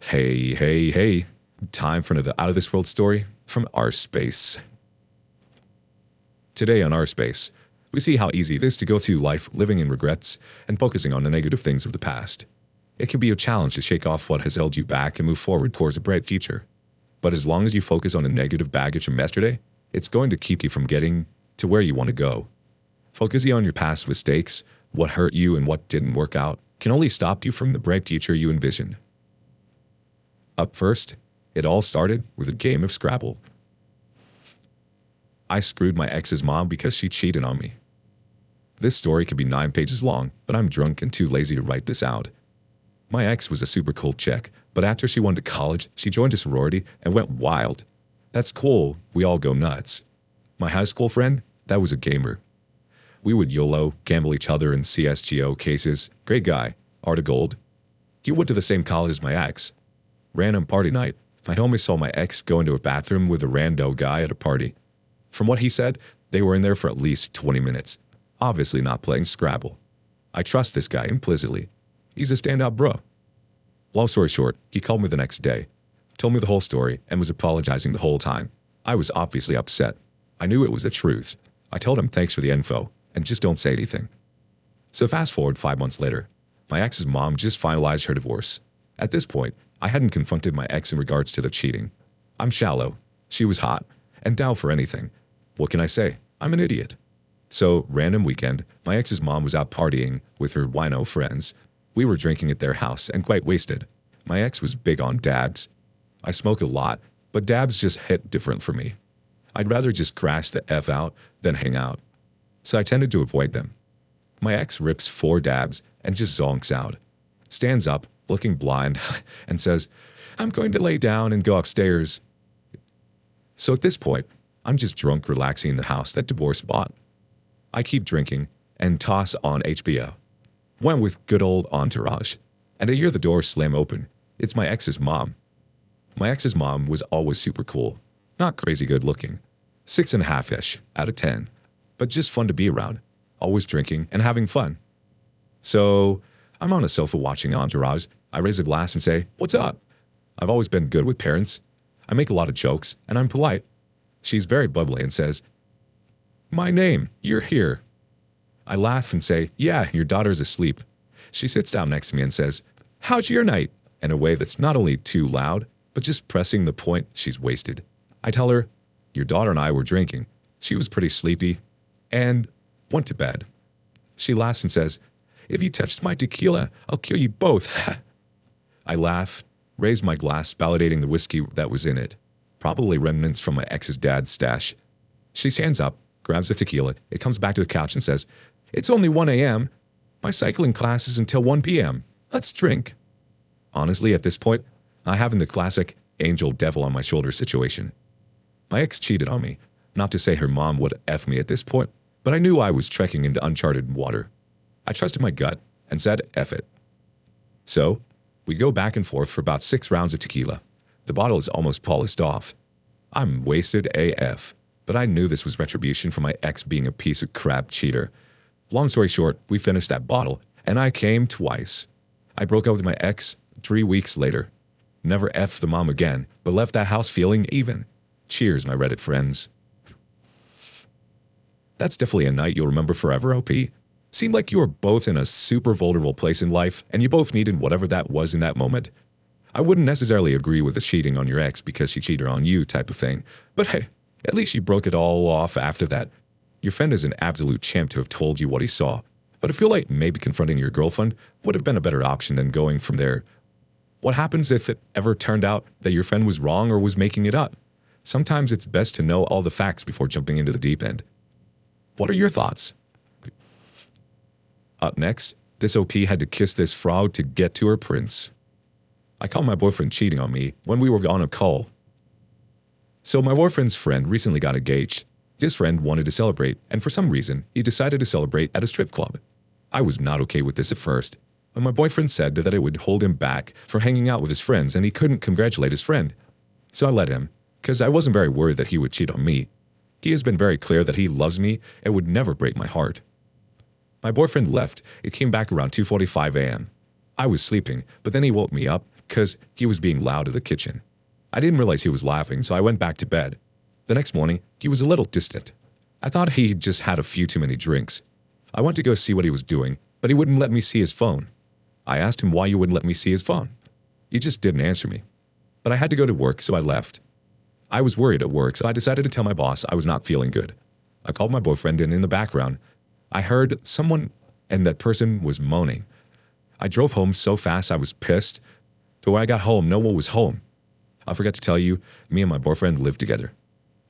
Hey, hey, hey. Time for another out of this world story from our space. Today on our space, we see how easy it is to go through life living in regrets and focusing on the negative things of the past. It can be a challenge to shake off what has held you back and move forward towards a bright future. But as long as you focus on the negative baggage from yesterday, it's going to keep you from getting to where you want to go. Focusing on your past mistakes, what hurt you and what didn't work out, can only stop you from the bright future you envision. Up first, it all started with a game of Scrabble. I screwed my ex's mom because she cheated on me. This story could be 9 pages long, but I'm drunk and too lazy to write this out. My ex was a super cool chick, but after she went to college, she joined a sorority and went wild. That's cool, we all go nuts. My high school friend, that was a gamer. We would YOLO, gamble each other in CSGO cases. Great guy, Art of Gold. He went to the same college as my ex. Random party night. My homie saw my ex go into a bathroom with a rando guy at a party. From what he said, they were in there for at least 20 minutes. Obviously not playing Scrabble. I trust this guy implicitly. He's a standout bro. Long story short, he called me the next day, told me the whole story, and was apologizing the whole time. I was obviously upset. I knew it was the truth. I told him thanks for the info, and just don't say anything. So fast forward 5 months later, my ex's mom just finalized her divorce. At this point, I hadn't confronted my ex in regards to the cheating. I'm shallow. She was hot, and down for anything. What can I say? I'm an idiot. So, random weekend, my ex's mom was out partying with her wino friends. We were drinking at their house and quite wasted. My ex was big on dabs. I smoke a lot, but dabs just hit different for me. I'd rather just crash the F out than hang out. So I tended to avoid them. My ex rips 4 dabs and just zonks out. Stands up, looking blind, and says, "I'm going to lay down and go upstairs." So at this point, I'm just drunk relaxing in the house that divorce bought. I keep drinking and toss on HBO. Went with good old Entourage, and I hear the door slam open. It's my ex's mom. My ex's mom was always super cool. Not crazy good looking. 6.5-ish out of 10. But just fun to be around. Always drinking and having fun. So, I'm on a sofa watching Entourage. I raise a glass and say, "What's up?" I've always been good with parents. I make a lot of jokes, and I'm polite. She's very bubbly and says, "My name, you're here." I laugh and say, "Yeah, your daughter's asleep." She sits down next to me and says, "How's your night?" in a way that's not only too loud, but just pressing the point she's wasted. I tell her, "Your daughter and I were drinking. She was pretty sleepy, and went to bed." She laughs and says, "If you touched my tequila, I'll kill you both." I laugh, raise my glass, validating the whiskey that was in it. Probably remnants from my ex's dad's stash. She stands up, grabs the tequila, it comes back to the couch and says, "It's only 1 a.m. My cycling class is until 1 p.m. Let's drink." Honestly, at this point, I have the classic angel devil on my shoulder situation. My ex cheated on me. Not to say her mom would F me at this point, but I knew I was trekking into uncharted water. I trusted my gut and said F it. So, we go back and forth for about 6 rounds of tequila. The bottle is almost polished off. I'm wasted AF, but I knew this was retribution for my ex being a piece of crap cheater. Long story short, we finished that bottle, and I came twice. I broke up with my ex 3 weeks later. Never F the mom again, but left that house feeling even. Cheers, my Reddit friends. That's definitely a night you'll remember forever, OP. Seemed like you were both in a super vulnerable place in life, and you both needed whatever that was in that moment. I wouldn't necessarily agree with the cheating on your ex because she cheated on you type of thing, but hey, at least you broke it all off after that. Your friend is an absolute champ to have told you what he saw, but I feel like maybe confronting your girlfriend would have been a better option than going from there. What happens if it ever turned out that your friend was wrong or was making it up? Sometimes it's best to know all the facts before jumping into the deep end. What are your thoughts? Up next, this OP had to kiss this frog to get to her prince. I caught my boyfriend cheating on me when we were on a call. So my boyfriend's friend recently got engaged. His friend wanted to celebrate, and for some reason, he decided to celebrate at a strip club. I was not okay with this at first, but my boyfriend said that it would hold him back from hanging out with his friends and he couldn't congratulate his friend. So I let him, because I wasn't very worried that he would cheat on me. He has been very clear that he loves me and would never break my heart. My boyfriend left. It came back around 2:45 a.m. I was sleeping, but then he woke me up because he was being loud in the kitchen. I didn't realize he was laughing, so I went back to bed. The next morning, he was a little distant. I thought he just had a few too many drinks. I went to go see what he was doing, but he wouldn't let me see his phone. I asked him why you wouldn't let me see his phone. He just didn't answer me. But I had to go to work, so I left. I was worried at work, so I decided to tell my boss I was not feeling good. I called my boyfriend, and in the background, I heard someone, and that person was moaning. I drove home so fast I was pissed, but when I got home, no one was home. I forgot to tell you, me and my boyfriend lived together.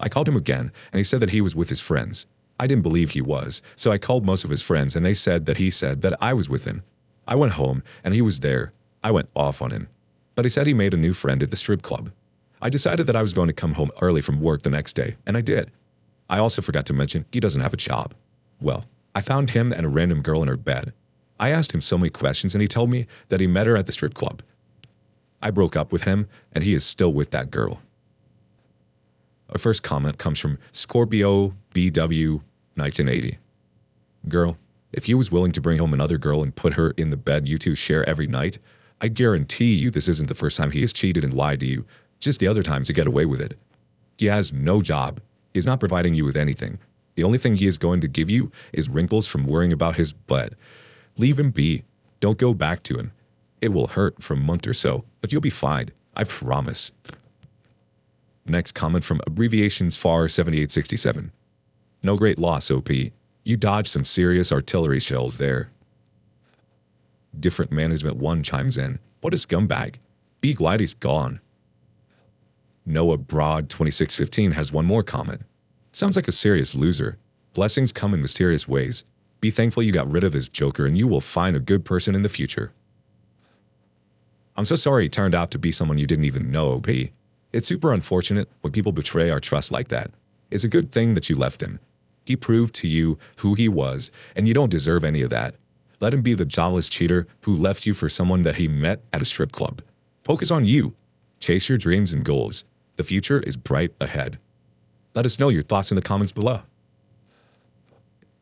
I called him again, and he said that he was with his friends. I didn't believe he was, so I called most of his friends, and they said that he said that I was with him. I went home, and he was there. I went off on him. But he said he made a new friend at the strip club. I decided that I was going to come home early from work the next day, and I did. I also forgot to mention he doesn't have a job. Well, I found him and a random girl in her bed. I asked him so many questions, and he told me that he met her at the strip club. I broke up with him, and he is still with that girl. Our first comment comes from Scorpio BW 1980. Girl, if you was willing to bring home another girl and put her in the bed you two share every night, I guarantee you this isn't the first time he has cheated and lied to you, just the other times to get away with it. He has no job. He is not providing you with anything. The only thing he is going to give you is wrinkles from worrying about his butt. Leave him be. Don't go back to him. It will hurt for a month or so, but you'll be fine. I promise. Next comment from abbreviations FAR 7867. No great loss, OP. You dodged some serious artillery shells there. Different Management 1 chimes in. What a scumbag. B Glidy's gone. Noah Broad 2615 has one more comment. Sounds like a serious loser. Blessings come in mysterious ways. Be thankful you got rid of this joker and you will find a good person in the future. I'm so sorry he turned out to be someone you didn't even know, OP. It's super unfortunate when people betray our trust like that. It's a good thing that you left him. He proved to you who he was, and you don't deserve any of that. Let him be the jobless cheater who left you for someone that he met at a strip club. Focus on you. Chase your dreams and goals. The future is bright ahead. Let us know your thoughts in the comments below.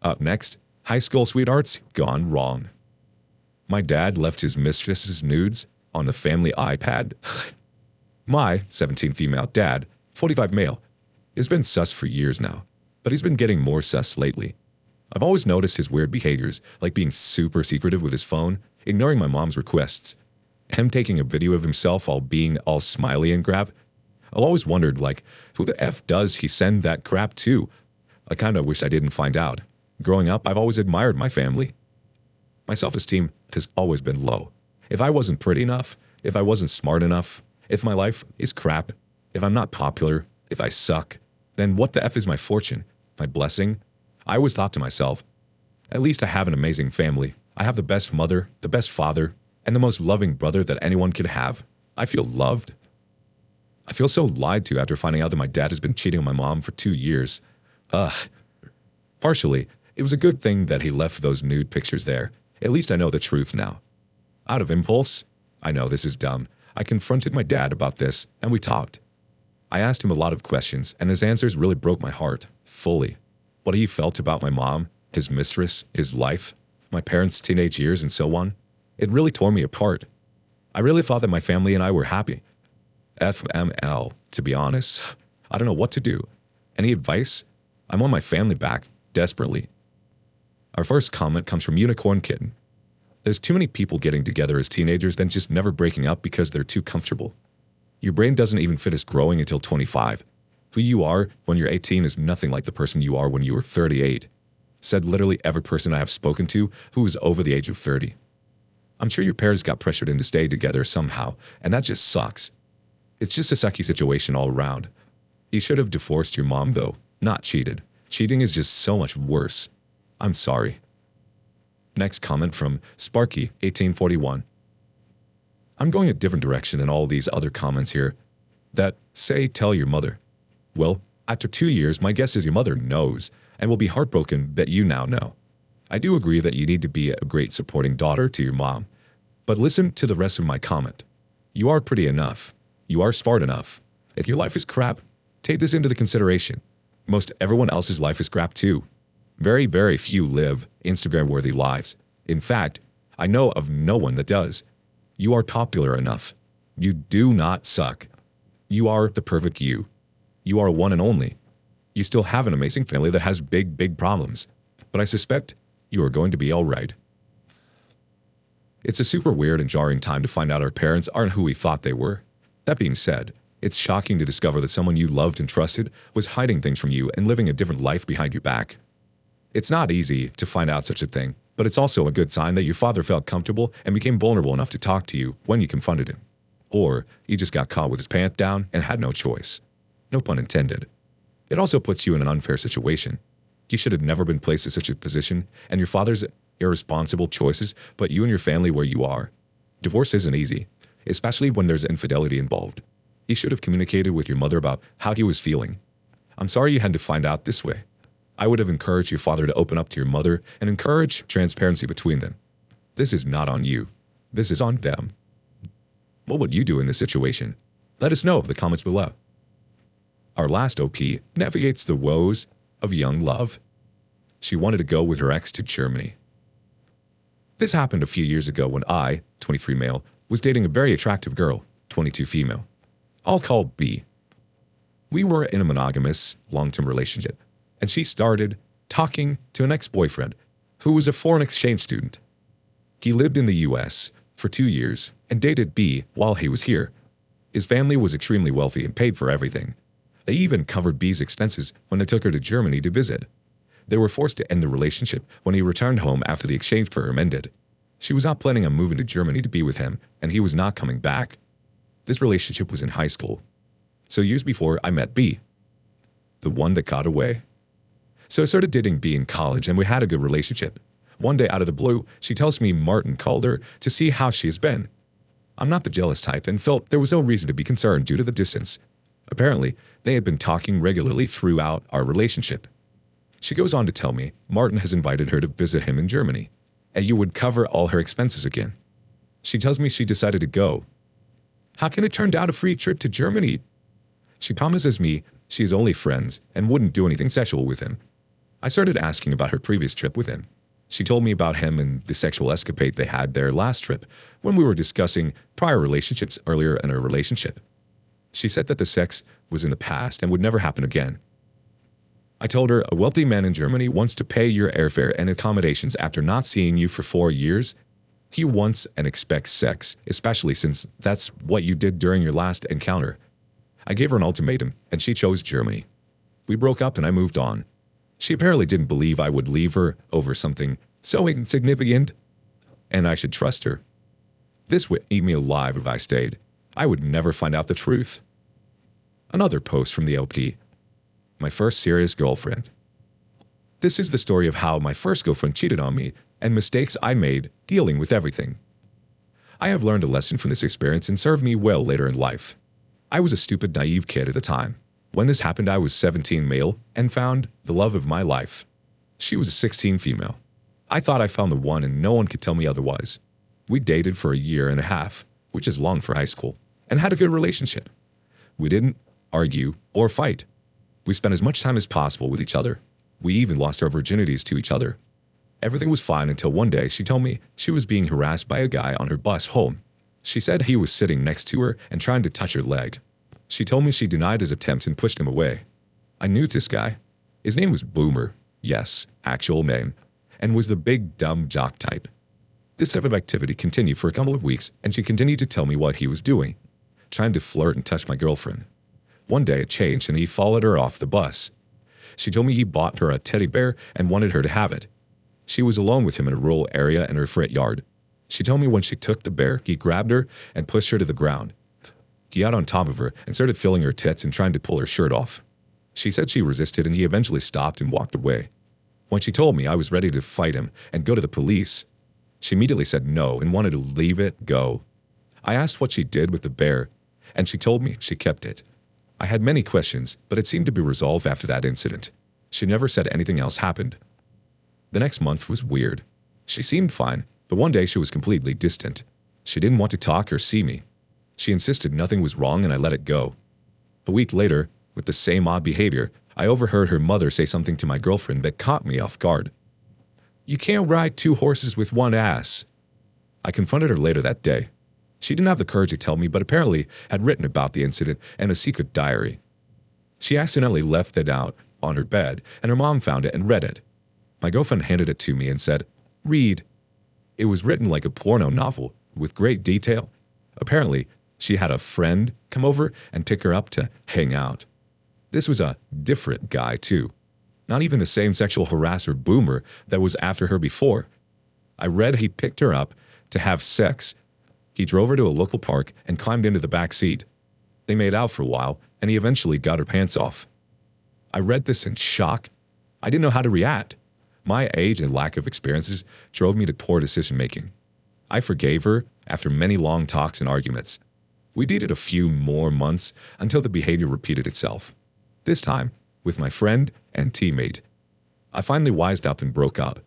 Up next, high school sweethearts gone wrong. My dad left his mistress's nudes on the family iPad. My 17 female dad, 45 male, has been sus for years now, but he's been getting more sus lately. I've always noticed his weird behaviors, like being super secretive with his phone, ignoring my mom's requests, him taking a video of himself while being all smiley and crap. I've always wondered, like, who the F does he send that crap to? I kinda wish I didn't find out. Growing up, I've always admired my family. My self-esteem has always been low. If I wasn't pretty enough, if I wasn't smart enough, if my life is crap, if I'm not popular, if I suck, then what the F is my fortune, my blessing? I always thought to myself, at least I have an amazing family. I have the best mother, the best father, and the most loving brother that anyone could have. I feel loved. I feel so lied to after finding out that my dad has been cheating on my mom for 2 years. Partially, it was a good thing that he left those nude pictures there. At least I know the truth now. Out of impulse, I know this is dumb, I confronted my dad about this, and we talked. I asked him a lot of questions, and his answers really broke my heart, fully. What he felt about my mom, his mistress, his life, my parents' teenage years, and so on. It really tore me apart. I really thought that my family and I were happy. FML, to be honest. I don't know what to do. Any advice? I want my family back, desperately. Our first comment comes from Unicorn Kitten. There's too many people getting together as teenagers than just never breaking up because they're too comfortable. Your brain doesn't even finish growing until 25. Who you are when you're 18 is nothing like the person you are when you were 38. Said literally every person I have spoken to who is over the age of 30. I'm sure your parents got pressured into staying together somehow, and that just sucks. It's just a sucky situation all around. You should have divorced your mom though, not cheated. Cheating is just so much worse. I'm sorry. Next comment from Sparky 1841. I'm going a different direction than all these other comments here that say tell your mother. Well, after 2 years, my guess is your mother knows and will be heartbroken that you now know. I do agree that you need to be a great supporting daughter to your mom, but listen to the rest of my comment. You are pretty enough. You are smart enough. If your life is crap, take this into the consideration. Most everyone else's life is crap too. Very, very few live Instagram-worthy lives. In fact, I know of no one that does. You are popular enough. You do not suck. You are the perfect you. You are one and only. You still have an amazing family that has big, big problems. But I suspect you are going to be all right. It's a super weird and jarring time to find out our parents aren't who we thought they were. That being said, it's shocking to discover that someone you loved and trusted was hiding things from you and living a different life behind your back. It's not easy to find out such a thing, but it's also a good sign that your father felt comfortable and became vulnerable enough to talk to you when you confronted him. Or he just got caught with his pants down and had no choice. No pun intended. It also puts you in an unfair situation. You should have never been placed in such a position, and your father's irresponsible choices put you and your family where you are. Divorce isn't easy, especially when there's infidelity involved. He should have communicated with your mother about how he was feeling. I'm sorry you had to find out this way. I would have encouraged your father to open up to your mother and encourage transparency between them. This is not on you. This is on them. What would you do in this situation? Let us know in the comments below. Our last OP navigates the woes of young love. She wanted to go with her ex to Germany. This happened a few years ago when I, 23 male, was dating a very attractive girl, 22 female. I'll call B. We were in a monogamous, long-term relationship, and she started talking to an ex-boyfriend who was a foreign exchange student. He lived in the US for 2 years and dated B while he was here. His family was extremely wealthy and paid for everything. They even covered B's expenses when they took her to Germany to visit. They were forced to end the relationship when he returned home after the exchange program ended. She was not planning on moving to Germany to be with him, and he was not coming back. This relationship was in high school. So years before, I met B, the one that got away. So I started dating B in college, and we had a good relationship. One day, out of the blue, she tells me Martin called her to see how she has been. I'm not the jealous type and felt there was no reason to be concerned due to the distance. Apparently, they had been talking regularly throughout our relationship. She goes on to tell me Martin has invited her to visit him in Germany, and you would cover all her expenses again. She tells me she decided to go. How can it turn down a free trip to Germany? She promises me she is only friends and wouldn't do anything sexual with him. I started asking about her previous trip with him. She told me about him and the sexual escapade they had their last trip when we were discussing prior relationships earlier in our relationship. She said that the sex was in the past and would never happen again. I told her a wealthy man in Germany wants to pay your airfare and accommodations after not seeing you for 4 years. He wants and expects sex, especially since that's what you did during your last encounter. I gave her an ultimatum, and she chose Germany. We broke up and I moved on. She apparently didn't believe I would leave her over something so insignificant, and I should trust her. This would eat me alive if I stayed. I would never find out the truth. Another post from the LP. My first serious girlfriend. This is the story of how my first girlfriend cheated on me and mistakes I made dealing with everything. I have learned a lesson from this experience and served me well later in life. I was a stupid, naive kid at the time. When this happened, I was 17 male and found the love of my life. She was a 16 female. I thought I found the one and no one could tell me otherwise. We dated for 1.5 years, which is long for high school, and had a good relationship. We didn't argue or fight. We spent as much time as possible with each other. We even lost our virginities to each other. Everything was fine until one day she told me she was being harassed by a guy on her bus home. She said he was sitting next to her and trying to touch her leg. She told me she denied his attempts and pushed him away. I knew this guy. His name was Boomer, yes, actual name, and was the big dumb jock type. This type of activity continued for a couple of weeks, and she continued to tell me what he was doing, trying to flirt and touch my girlfriend. One day it changed and he followed her off the bus. She told me he bought her a teddy bear and wanted her to have it. She was alone with him in a rural area in her front yard. She told me when she took the bear, he grabbed her and pushed her to the ground. He got on top of her and started feeling her tits and trying to pull her shirt off. She said she resisted and he eventually stopped and walked away. When she told me I was ready to fight him and go to the police, she immediately said no and wanted to leave it go. I asked what she did with the bear, and she told me she kept it. I had many questions, but it seemed to be resolved after that incident. She never said anything else happened. The next month was weird. She seemed fine, but one day she was completely distant. She didn't want to talk or see me. She insisted nothing was wrong and I let it go. A week later, with the same odd behavior, I overheard her mother say something to my girlfriend that caught me off guard. "You can't ride 2 horses with one ass." I confronted her later that day. She didn't have the courage to tell me, but apparently had written about the incident in a secret diary. She accidentally left it out on her bed, and her mom found it and read it. My girlfriend handed it to me and said, "Read." It was written like a porno novel, with great detail. Apparently, she had a friend come over and pick her up to hang out. This was a different guy, too. Not even the same sexual harasser boomer that was after her before. I read he picked her up to have sex. He drove her to a local park and climbed into the back seat. They made out for a while, and he eventually got her pants off. I read this in shock. I didn't know how to react. My age and lack of experiences drove me to poor decision-making. I forgave her after many long talks and arguments. We dated a few more months until the behavior repeated itself. This time, with my friend and teammate. I finally wised up and broke up.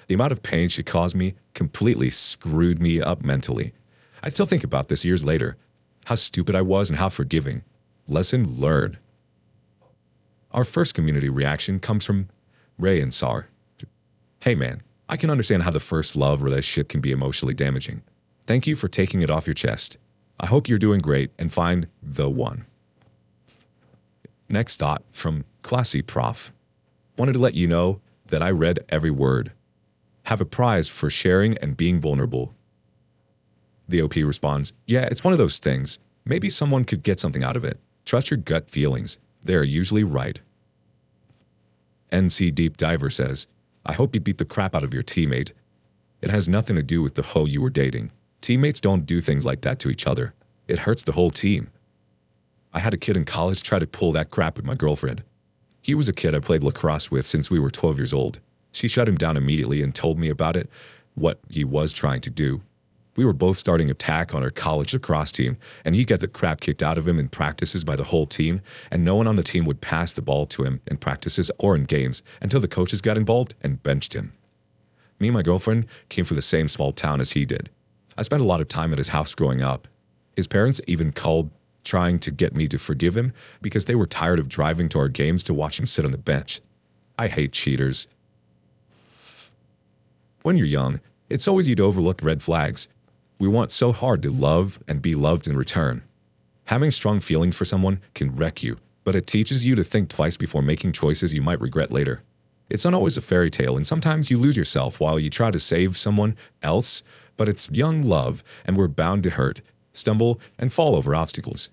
The amount of pain she caused me completely screwed me up mentally. I still think about this years later. How stupid I was and how forgiving. Lesson learned. Our first community reaction comes from Ray and Sar. Hey man, I can understand how the first love relationship can be emotionally damaging. Thank you for taking it off your chest. I hope you're doing great and find the one. Next thought from Classy Prof. Wanted to let you know that I read every word. Have a prize for sharing and being vulnerable. The OP responds, yeah, it's one of those things. Maybe someone could get something out of it. Trust your gut feelings. They're usually right. NC Deep Diver says, I hope you beat the crap out of your teammate. It has nothing to do with the hoe you were dating. Teammates don't do things like that to each other. It hurts the whole team. I had a kid in college try to pull that crap with my girlfriend. He was a kid I played lacrosse with since we were 12 years old. She shut him down immediately and told me about it, what he was trying to do. We were both starting attack on our college lacrosse team, and he'd get the crap kicked out of him in practices by the whole team, and no one on the team would pass the ball to him in practices or in games until the coaches got involved and benched him. Me and my girlfriend came from the same small town as he did. I spent a lot of time at his house growing up. His parents even called trying to get me to forgive him because they were tired of driving to our games to watch him sit on the bench. I hate cheaters. When you're young, it's always easy to overlook red flags. We want so hard to love and be loved in return. Having strong feelings for someone can wreck you, but it teaches you to think twice before making choices you might regret later. It's not always a fairy tale, and sometimes you lose yourself while you try to save someone else, but it's young love, and we're bound to hurt, stumble, and fall over obstacles.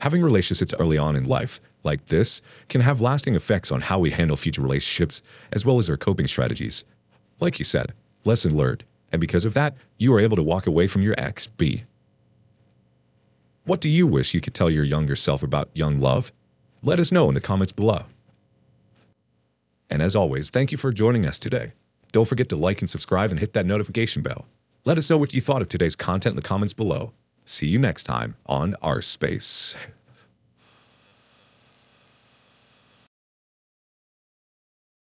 Having relationships early on in life, like this, can have lasting effects on how we handle future relationships, as well as our coping strategies. Like you said, lesson learned. And because of that, you are able to walk away from your ex. What do you wish you could tell your younger self about young love? Let us know in the comments below. And as always, thank you for joining us today. Don't forget to like and subscribe and hit that notification bell. Let us know what you thought of today's content in the comments below. See you next time on Our Space.